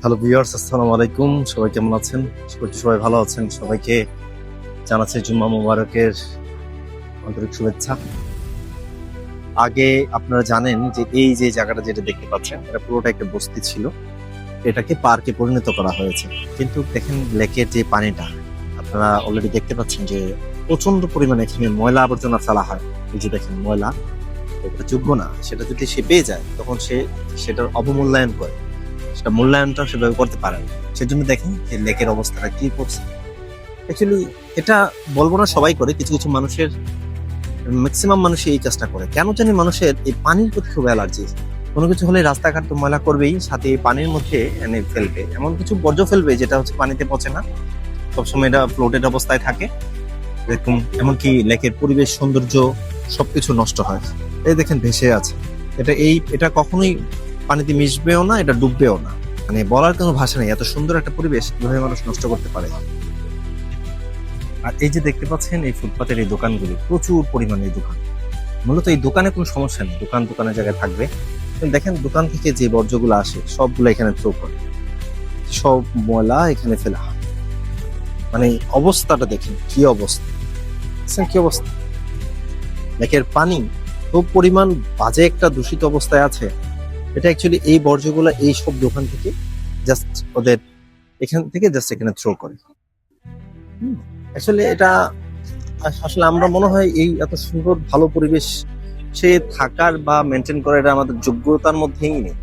Hello viewers, আসসালামু আলাইকুম। সবাই কেমন আছেন? আশা করছি সবাই ভালো আছেন। সবাইকে জানাচ্ছি জুম্মা মুবারকের আন্তরিক শুভেচ্ছা। আগে আপনারা জানেন যে এই যে জায়গাটা যেটা দেখতে পাচ্ছেন এটা পুরোটা একটা বস্তি ছিল, এটাকে পার্কে পরিণত করা হয়েছে। কিন্তু দেখেন লেকের যে পানিটা আপনারা অলরেডি দেখতে পাচ্ছেন যে প্রচন্ড পরিমাণে এখানে ময়লা আবর্জনা ফেলা হয়। এই যে দেখেন ময়লা, এটা যোগ্য না, সেটা যদি সে পেয়ে যায় তখন সে সেটার অবমূল্যায়ন করে, সেটা মূল্যায়নটা সেভাবে করতে পারে না। সেজন্য দেখেন যে লেকের অবস্থাটা কি করছে। অ্যাকচুয়ালি এটা বলবো না সবাই করে, কিছু কিছু মানুষের, ম্যাক্সিমাম মানুষই এই কাজটা করে। কেন জানি মানুষের এই পানির প্রতি খুব অ্যালার্জি। কোনো কিছু হলে রাস্তাঘাট তো ময়লা করবেই, সাথে এই পানির মধ্যে এনে ফেলবে, এমন কিছু বর্জ্য ফেলবে যেটা হচ্ছে পানিতে পচে না, সবসময় এটা ফ্লোটেড অবস্থায় থাকে এরকম। এমনকি লেকের পরিবেশ সৌন্দর্য সবকিছু নষ্ট হয়। এই দেখেন ভেসে আছে, এটা কখনোই পানিতে মিশবেও না, এটা ডুববেও না। মানে বলার কোনো ভাষা নেই, এত সুন্দর একটা পরিবেশ কিভাবে মানুষ নষ্ট করতে পারে। আর এই যে দেখতে পাচ্ছেন এই ফুটপাতের এই দোকানগুলি, প্রচুর পরিমাণে এই দোকান। মূলত এই দোকানে কোনো সমস্যা নেই, দোকানের জায়গায় থাকবে। কিন্তু দেখেন দোকান থেকে যে বর্জ্যগুলো আসে সবগুলো এখানে থ্রো করে, সব ময়লা এখানে ফেলা হয়। মানে অবস্থাটা দেখেন কি অবস্থা, দেখছেন কি অবস্থা। লেকের পানি খুব পরিমাণ বাজে একটা দূষিত অবস্থায় আছে। এটা অ্যাকচুয়ালি এই বর্জ্যগুলো এই সব দোকান থেকে জাস্ট ওদের এখান থেকে জাস্ট এখানে থ্রো করে। আসলে এটা আসলে আমরা মনে হয় এই এত সুন্দর ভালো পরিবেশ সে থাকার বা মেনটেন করার এটা আমাদের যোগ্যতার মধ্যেই নেই।